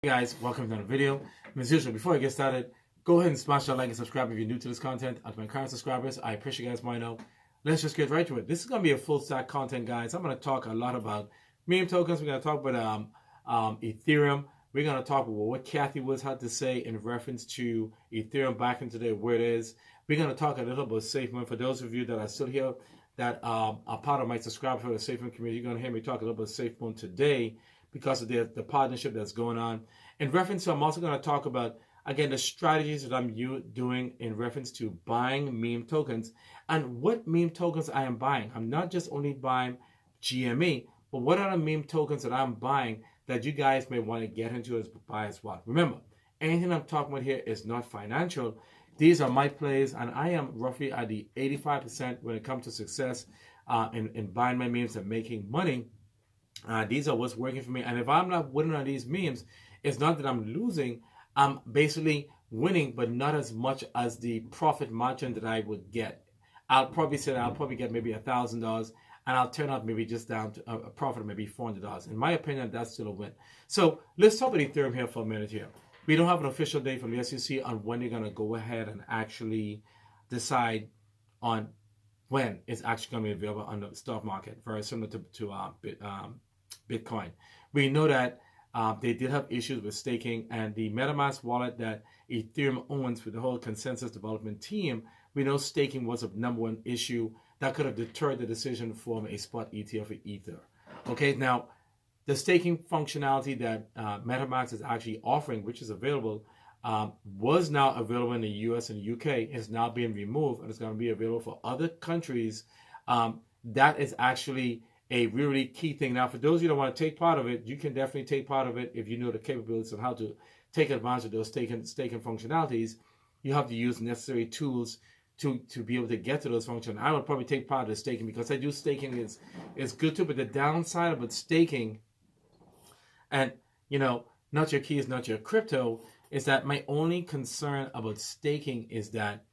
Hey guys, welcome to another video. As usual, before I get started, go ahead and smash that like and subscribe if you're new to this content. And to my current subscribers, I appreciate you guys more now. Let's just get right to it. This is going to be a full stack content, guys. I'm going to talk a lot about meme tokens. We're going to talk about Ethereum. We're going to talk about what Kathy Woods had to say in reference to Ethereum back in today, where it is. We're going to talk a little about SafeMoon. For those of you that are still here, that are part of my subscriber for the SafeMoon community, you're going to hear me talk a little bit SafeMoon today, because of the partnership that's going on. In reference to, I'm also going to talk about, again, the strategies that I'm doing in reference to buying meme tokens and what meme tokens I am buying. I'm not just only buying GME, but what are the meme tokens that I'm buying that you guys may want to get into as buy as well. Remember, anything I'm talking about here is not financial. These are my plays, and I am roughly at the 85% when it comes to success in buying my memes and making money. These are what's working for me. And if I'm not winning on these memes, it's not that I'm losing. I'm basically winning, but not as much as the profit margin that I would get. I'll probably say that I'll probably get maybe $1,000, and I'll turn out maybe just down to a profit of maybe $400. In my opinion, that's still a win. So let's talk about Ethereum here for a minute here. We don't have an official date from the SEC on when they're going to go ahead and actually decide on when it's actually going to be available on the stock market, very similar to Bitcoin. We know that they did have issues with staking, and the MetaMask wallet that Ethereum owns with the whole consensus development team, we know staking was a #1 issue that could have deterred the decision to form a spot ETF with Ether. Okay, now the staking functionality that MetaMask is actually offering, which is available, was now available in the US and the UK, is now being removed, and it's going to be available for other countries. That is actually a really key thing. Now, for those of you that want to take part of it, you can definitely take part of it if you know the capabilities of how to take advantage of those staking functionalities. You have to use necessary tools to be able to get to those functions. I would probably take part of the staking because I do staking is good too, but the downside of it staking, and not your keys, not your crypto, is that my only concern about staking is that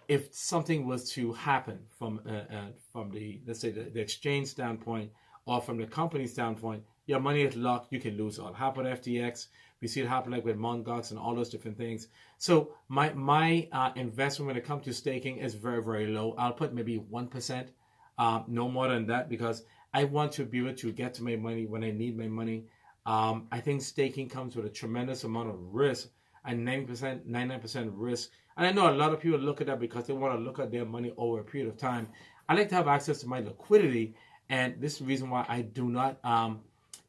if something was to happen from the, let's say, the exchange standpoint, or from the company standpoint, your money is locked, you can lose all. Happen with FTX, we see it happen like with Mt. Gox and all those different things. So my investment when it comes to staking is very, very low. I'll put maybe 1%, no more than that, because I want to be able to get to my money when I need my money. I think staking comes with a tremendous amount of risk, and 90%, 99% risk. And I know a lot of people look at that because they want to look at their money over a period of time. I like to have access to my liquidity, and this is the reason why I do not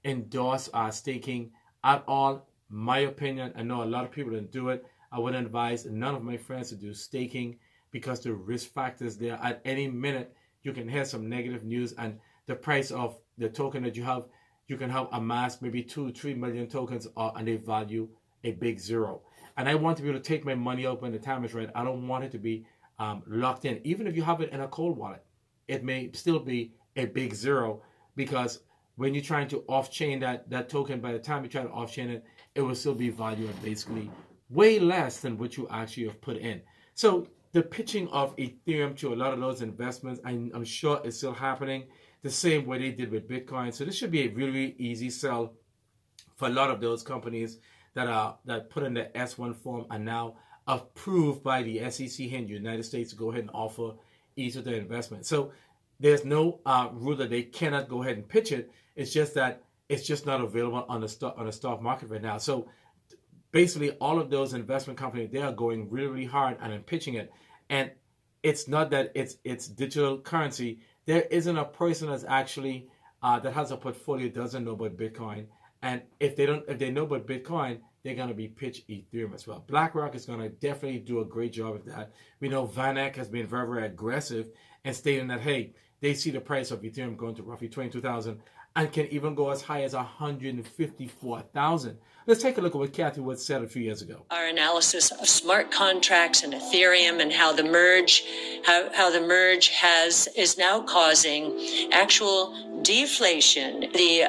endorse staking at all. My opinion, I know a lot of people that do it. I would advise none of my friends to do staking because the risk factors there. At any minute, you can hear some negative news, and the price of the token that you have, you can have amassed maybe 2-3 million tokens, and they value a big zero. And I want to be able to take my money out when the time is right. I don't want it to be locked in. Even if you have it in a cold wallet, it may still be a big zero, because when you're trying to off-chain that token, by the time you try to off-chain it, it will still be valued at basically way less than what you actually have put in. So the pitching of Ethereum to a lot of those investments, I'm sure is still happening the same way they did with Bitcoin. So this should be a really easy sell for a lot of those companies that put in the S1 form and now approved by the SEC here in the United States to go ahead and offer each of their investment. So there's no rule that they cannot go ahead and pitch it. It's just that it's just not available on the stock market right now. So basically, all of those investment companies, they are going really, really hard and pitching it. And it's not that it's digital currency. There isn't a person that's actually that has a portfolio doesn't know about Bitcoin. And if they know about Bitcoin, they're going to be pitched Ethereum as well. BlackRock is going to definitely do a great job of that. We know VanEck has been very, very aggressive and stating that, hey, they see the price of Ethereum going to roughly 22,000 and can even go as high as 154,000. Let's take a look at what Kathy Woods said a few years ago. Our analysis of smart contracts and Ethereum and how the merge is now causing actual deflation, the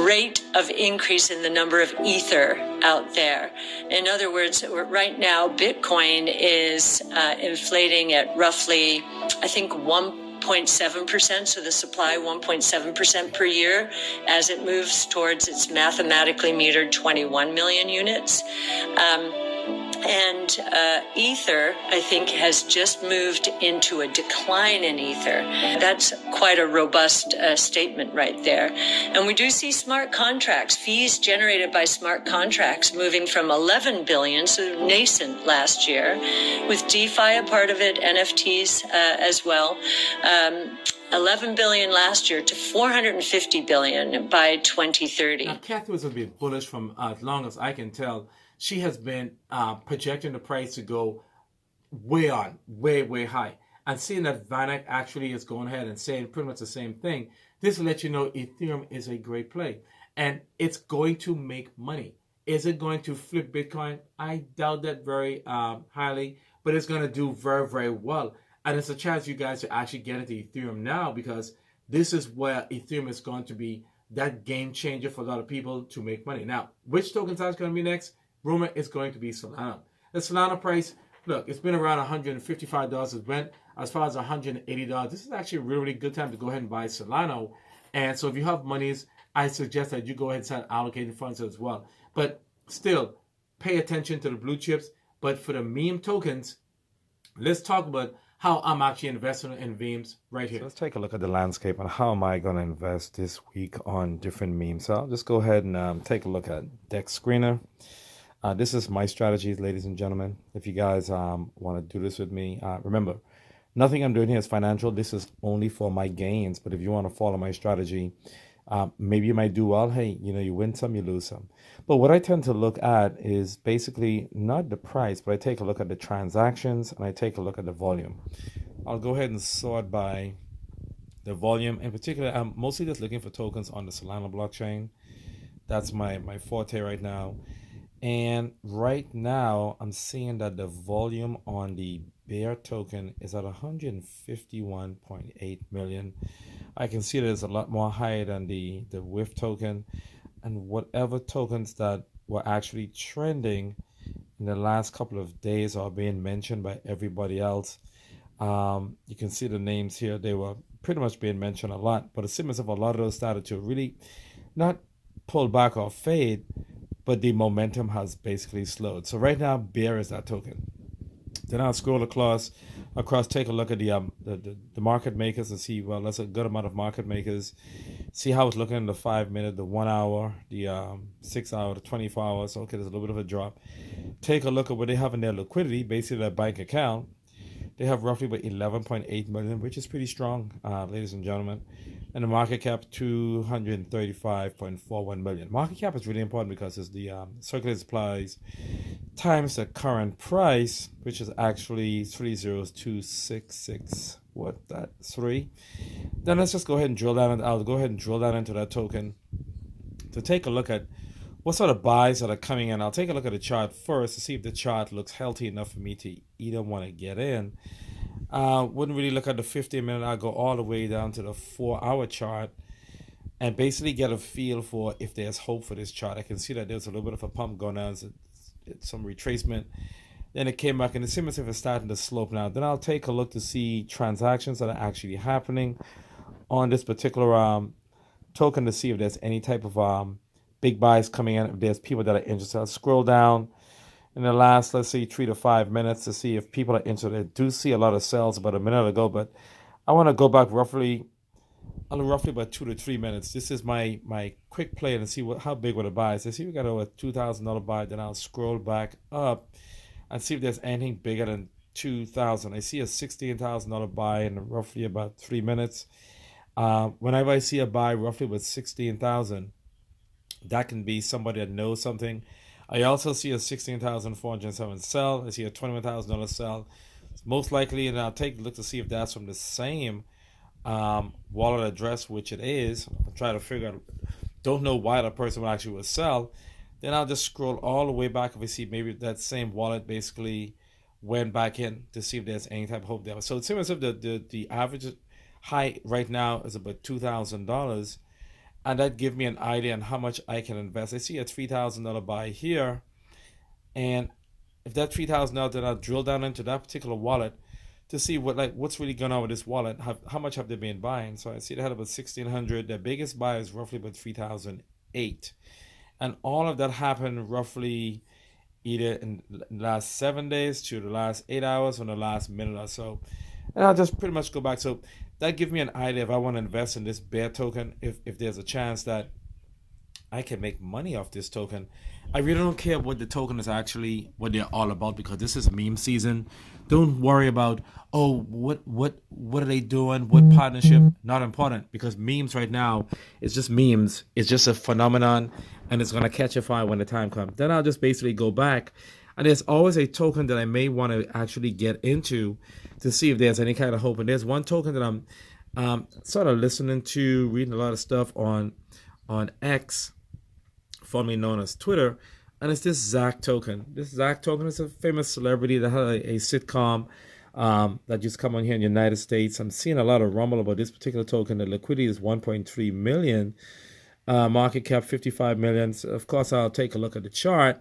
rate of increase in the number of Ether out there. In other words, right now, Bitcoin is inflating at roughly, I think, 1.2 1.7%, so the supply 1.7% per year as it moves towards its mathematically metered 21 million units. And Ether, I think, has just moved into a decline in Ether. That's quite a robust statement right there. And we do see smart contracts, fees generated by smart contracts moving from 11 billion, so nascent last year, with DeFi a part of it, NFTs as well. 11 billion last year to 450 billion by 2030. Now, Kathy was going to be bullish from as long as I can tell. She has been projecting the price to go way high. And seeing that VanEck actually is going ahead and saying pretty much the same thing, this will let you know Ethereum is a great play. And it's going to make money. Is it going to flip Bitcoin? I doubt that very highly, but it's going to do very, very well. And it's a chance you guys to actually get into Ethereum now, because this is where Ethereum is going to be that game changer for a lot of people to make money. Now, which token size is going to be next? Rumor is going to be Solana. The Solana price, look, it's been around $155. It went as far as $180. This is actually a really, really good time to go ahead and buy Solana. And so if you have monies, I suggest that you go ahead and start allocating funds as well. But still, pay attention to the blue chips. But for the meme tokens, let's talk about how I'm actually investing in memes right here. So let's take a look at the landscape and how am I going to invest this week on different memes. So I'll just go ahead and take a look at Dex Screener. This is my strategies, ladies and gentlemen. If you guys want to do this with me, remember, nothing I'm doing here is financial. This is only for my gains. But if you want to follow my strategy, maybe you might do well. Hey, you win some, you lose some. But what I tend to look at is basically not the price, but I take a look at the transactions and I take a look at the volume. I'll go ahead and sort by the volume. In particular, I'm mostly just looking for tokens on the Solana blockchain. That's my forte right now. And right now, I'm seeing that the volume on the Bear token is at 151.8 million. I can see that it's a lot more higher than the WIF token. And whatever tokens that were actually trending in the last couple of days are being mentioned by everybody else. You can see the names here. They were pretty much being mentioned a lot. But it seems as if a lot of those started to really not pull back or fade, but the momentum has basically slowed. So right now, Bear is that token. Then I'll scroll across, take a look at the market makers and see, well, that's a good amount of market makers. See how it's looking in the 5 minute, the 1 hour, the 6 hour, the 24 hours. Okay, there's a little bit of a drop. Take a look at what they have in their liquidity, basically their bank account. They have roughly about 11.8 million, which is pretty strong, ladies and gentlemen. And the market cap, 235.41 million. Market cap is really important because it's the circulating supplies times the current price, which is actually 30266. What that 3? Then let's just go ahead and drill down. I'll go ahead and drill down into that token to take a look at what sort of buys that are coming in. I'll take a look at the chart first to see if the chart looks healthy enough for me to even want to get in. Wouldn't really look at the 15 minute. I'll go all the way down to the 4 hour chart and basically get a feel for if there's hope for this chart. I can see that there's a little bit of a pump going on, it's some retracement. Then it came back and it seems as if it's starting to slope now. Then I'll take a look to see transactions that are actually happening on this particular token to see if there's any type of big buys coming in. If there's people that are interested, I'll scroll down in the last, let's say, 3 to 5 minutes to see if people are interested. I do see a lot of sales about a minute ago, but I want to go back roughly about 2 to 3 minutes. This is my quick play and see how big were the buys. I see we got over $2,000 buy. Then I'll scroll back up and see if there's anything bigger than 2,000. I see a $16,000 buy in roughly about 3 minutes. Whenever I see a buy roughly with 16,000, that can be somebody that knows something. I also see a 16,407 sell. I see a $21,000 sell. It's most likely, and I'll take a look to see if that's from the same wallet address, which it is. I'll try to figure out. Don't know why the person would actually sell. Then I'll just scroll all the way back if we see maybe that same wallet basically went back in to see if there's any type of hope there. So it seems as if the average high right now is about $2,000. And that gives me an idea on how much I can invest. I see a $3,000 buy here. And if that $3,000, then I'll drill down into that particular wallet to see what's really going on with this wallet. How much have they been buying? So I see they had about 1,600. Their biggest buy is roughly about 3,008, and all of that happened roughly either in the last 7 days to the last 8 hours or the last minute or so. And I'll just pretty much go back. So that gives me an idea if I want to invest in this bear token, if there's a chance that I can make money off this token. I really don't care what the token is actually, what they're all about, because this is meme season. Don't worry about, oh, what are they doing? What partnership? Not important, because memes right now, it's just memes. It's just a phenomenon, and it's gonna catch a fire when the time comes. Then I'll just basically go back, and there's always a token that I may want to actually get into to see if there's any kind of hope. And there's one token that I'm sort of listening to, reading a lot of stuff on X, formerly known as Twitter, and it's this Zach token. This Zach token is a famous celebrity that had a sitcom that just come on here in the United States. I'm seeing a lot of rumble about this particular token. The liquidity is 1.3 million, market cap 55 million. So of course, I'll take a look at the chart.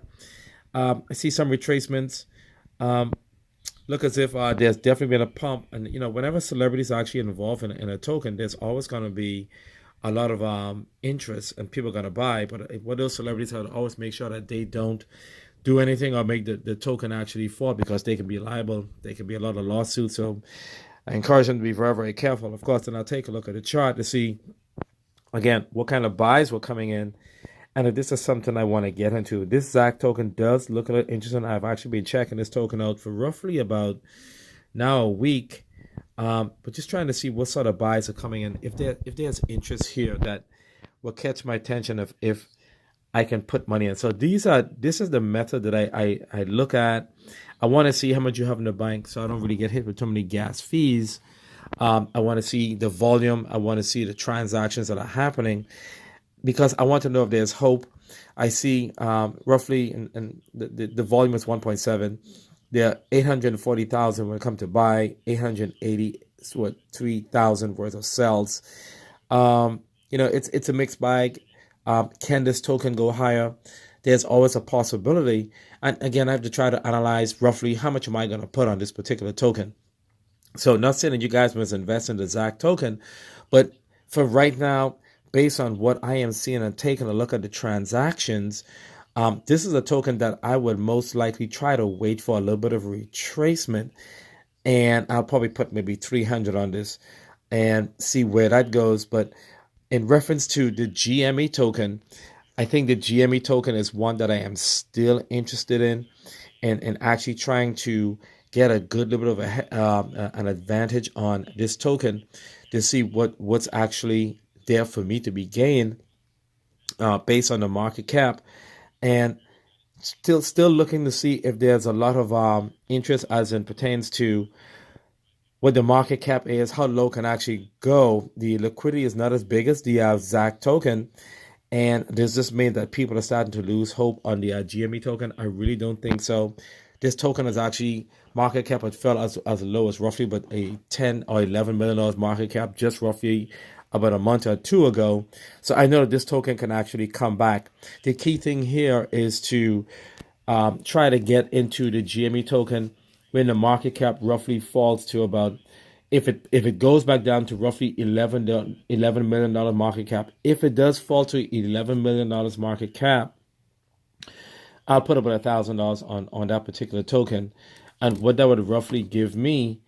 I see some retracements. Look as if there's definitely been a pump, and whenever celebrities are actually involved in a token, there's always going to be a lot of interest, and people are going to buy. But what those celebrities have to always make sure that they don't do anything or make the token actually fall, because they can be liable. They can be a lot of lawsuits. So I encourage them to be very, very careful. Of course, then I'll take a look at the chart to see, again, what kind of buys were coming in, and if this is something I want to get into. This Zach token does look a little interesting. I've actually been checking this token out for roughly about now a week. But just trying to see what sort of buys are coming in. If there's interest here that will catch my attention, if I can put money in. So this is the method that I look at. I want to see how much you have in the bank, so I don't really get hit with too many gas fees. I want to see the volume. I want to see the transactions that are happening, because I want to know if there's hope. I see roughly, and the volume is 1.7. There are 840,000 when it comes to buy, 883,000 worth of sells. It's a mixed bag. Can this token go higher? There's always a possibility. And again, I have to try to analyze roughly how much am I going to put on this particular token. So not saying that you guys must invest in the Zach token, but for right now, based on what I am seeing and taking a look at the transactions, this is a token that I would most likely try to wait for a little bit of retracement, and I'll probably put maybe 300 on this and see where that goes. But in reference to the GME token, I think the GME token is one that I am still interested in, and actually trying to get a good little bit of an advantage on this token to see what's actually there for me to be gained based on the market cap. And still looking to see if there's a lot of interest as it pertains to what the market cap is, how low can actually go. The liquidity is not as big as the Zach token, and does this mean that people are starting to lose hope on the GME token? I really don't think so. This token is actually, market cap had fell as low as roughly but a 10 or 11 million dollars market cap just roughly about a month or two ago. So I know that this token can actually come back. The key thing here is to try to get into the GME token when the market cap roughly falls to about, if it goes back down to roughly $11 million market cap. If it does fall to $11 million market cap, I'll put about $1,000 on that particular token. And what that would roughly give me,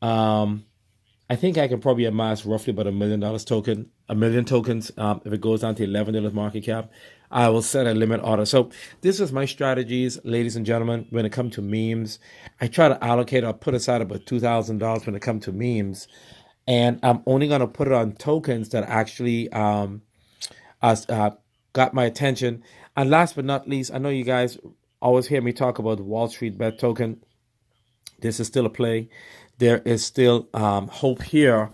I think I can probably amass roughly about $1 million token, 1 million tokens. If it goes down to $11 market cap, I will set a limit order. So this is my strategies, ladies and gentlemen. When it comes to memes, I try to allocate or put aside about $2,000 when it comes to memes, and I'm only going to put it on tokens that actually got my attention. And last but not least, I know you guys always hear me talk about the Wall Street Bet token. This is still a play. There is still hope here.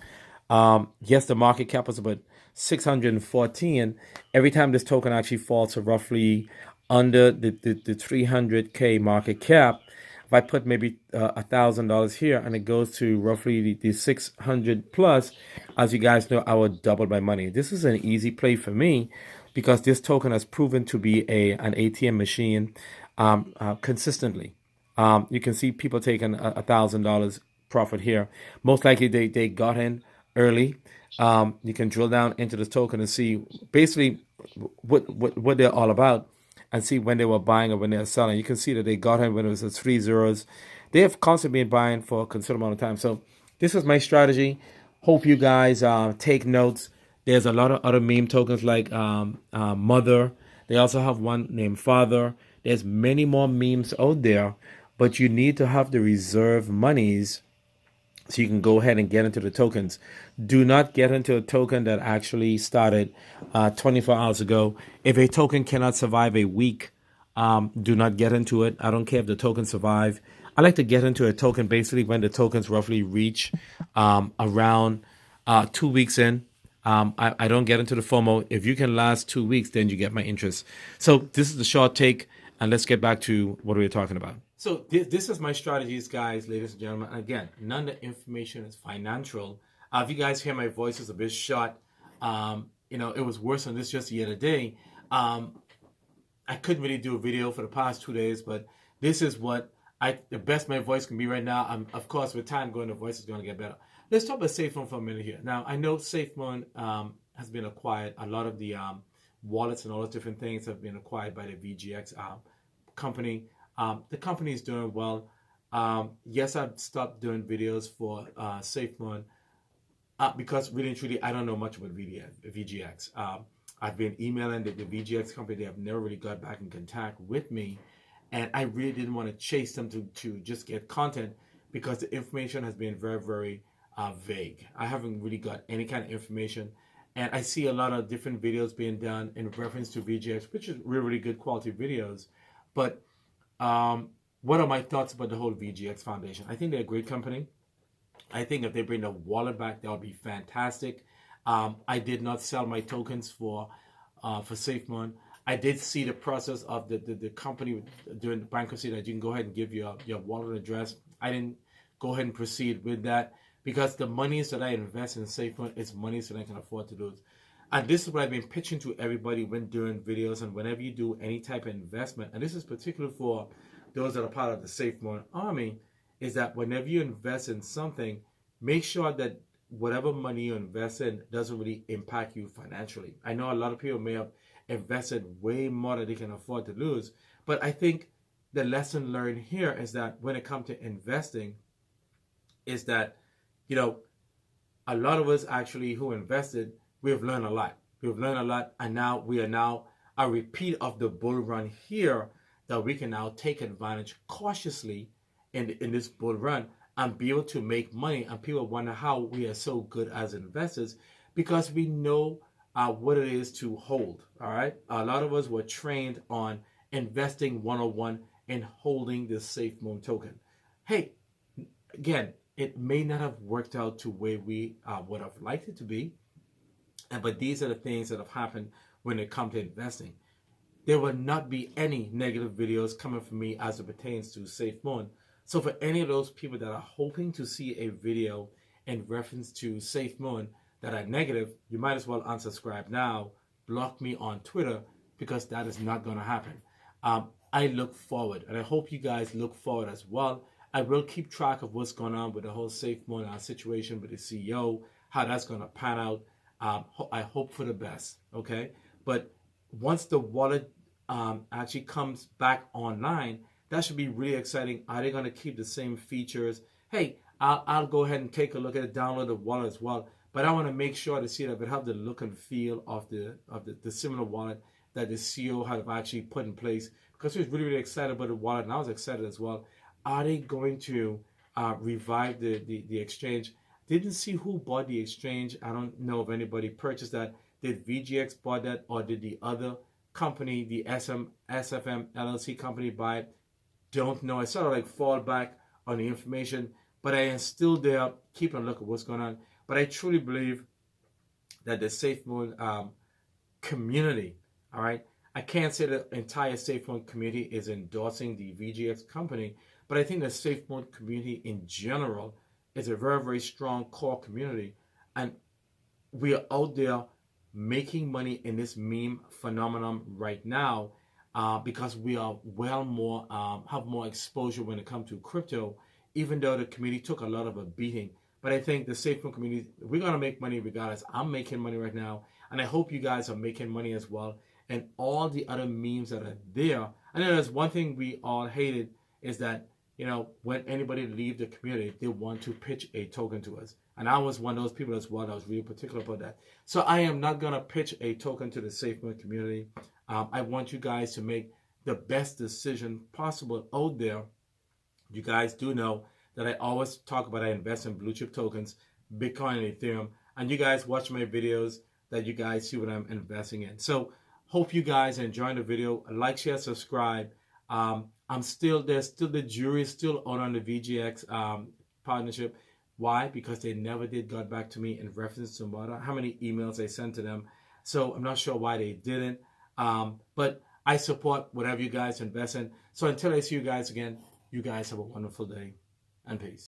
Yes, the market cap was about 614. Every time this token actually falls to roughly under the 300K market cap, if I put maybe $1,000 here and it goes to roughly the 600 plus, as you guys know, I would double my money. This is an easy play for me because this token has proven to be an ATM machine consistently. You can see people taking $1,000 profit here. Most likely they got in early. You can drill down into the token and see basically what they're all about, and see when they were buying or when they were selling. You can see that they got in when it was at 3 zeros. They have constantly been buying for a considerable amount of time. So this is my strategy. Hope you guys take notes. There's a lot of other meme tokens like Mother. They also have one named Father. There's many more memes out there, but you need to have the reserve monies so you can go ahead and get into the tokens. Do not get into a token that actually started 24 hours ago. If a token cannot survive a week, do not get into it. I don't care if the token survive. I like to get into a token basically when the tokens roughly reach around 2 weeks in. I don't get into the FOMO. If you can last 2 weeks, then you get my interest. So this is the short take, and let's get back to what we were talking about. So this is my strategies, guys, ladies and gentlemen. Again, none of the information is financial. If you guys hear my voice is a bit short, it was worse than this just the other day. I couldn't really do a video for the past 2 days, but this is what the best my voice can be right now. Of course, with time going, the voice is going to get better. Let's talk about SafeMoon for a minute here. Now, I know SafeMoon has been acquired. A lot of the wallets and all those different things have been acquired by the VGX company. The company is doing well. Yes, I've stopped doing videos for SafeMoon because really and truly, I don't know much about VGX. I've been emailing the VGX company. They have never really got back in contact with me. And I really didn't want to chase them to just get content because the information has been very, very vague. I haven't really got any kind of information. And I see a lot of different videos being done in reference to VGX, which is really, really good quality videos. But what are my thoughts about the whole VGX Foundation? I think they're a great company. I think if they bring the wallet back, that would be fantastic. I did not sell my tokens for SafeMoon. I did see the process of the company during the bankruptcy that you can go ahead and give your wallet address. I didn't go ahead and proceed with that because the monies that I invest in SafeMoon is monies that I can afford to lose. And this is what I've been pitching to everybody when doing videos and whenever you do any type of investment. And this is particular for those that are part of the SafeMoon army, is that whenever you invest in something, make sure that whatever money you invest in doesn't really impact you financially. I know a lot of people may have invested way more than they can afford to lose, but I think the lesson learned here is that when it comes to investing, is that, a lot of us actually who invested, we've learned a lot. We've learned a lot, and now we are now a repeat of the bull run here that we can now take advantage cautiously in this bull run and be able to make money. And people wonder how we are so good as investors because we know what it is to hold. All right. A lot of us were trained on investing 101 and holding the SafeMoon token. Hey, again, it may not have worked out to where we would have liked it to be. But these are the things that have happened when it comes to investing. There will not be any negative videos coming from me as it pertains to SafeMoon. So for any of those people that are hoping to see a video in reference to SafeMoon that are negative, you might as well unsubscribe now, block me on Twitter, because that is not going to happen. I look forward, and I hope you guys look forward as well. I will keep track of what's going on with the whole SafeMoon situation with the CEO, how that's going to pan out. I hope for the best, okay? But once the wallet actually comes back online, that should be really exciting. Are they going to keep the same features? Hey, I'll go ahead and take a look at it, download the wallet as well. But I want to make sure to see that it have the look and feel of the similar wallet that the CEO have actually put in place, because he was really, really excited about the wallet, and I was excited as well. Are they going to revive the exchange? Didn't see who bought the exchange. I don't know if anybody purchased that. Did VGX buy that, or did the other company, the SFM LLC company, buy it? Don't know. I sort of like fall back on the information, but I am still there, keeping a look at what's going on. But I truly believe that the SafeMoon community, all right, I can't say the entire SafeMoon community is endorsing the VGX company, but I think the SafeMoon community in general is a very, very strong core community. And we are out there making money in this meme phenomenon right now because we are well more, have more exposure when it comes to crypto even though the community took a lot of a beating. But I think the SafeMoon community, we're going to make money regardless. I'm making money right now, and I hope you guys are making money as well. And all the other memes that are there. I know there's one thing we all hated is that, you know, when anybody leave the community, they want to pitch a token to us. And I was one of those people as well that was really particular about that. So I am not going to pitch a token to the SafeMoon community. I want you guys to make the best decision possible out there. You guys do know that I always talk about I invest in blue chip tokens, Bitcoin and Ethereum. And you guys watch my videos that you guys see what I'm investing in. So hope you guys are enjoying the video. Like, share, subscribe. The jury is still out on the VGX partnership. Why? Because they never did got back to me in reference to how many emails I sent to them. So I'm not sure why they didn't. But I support whatever you guys invest in. So until I see you guys again, you guys have a wonderful day and peace.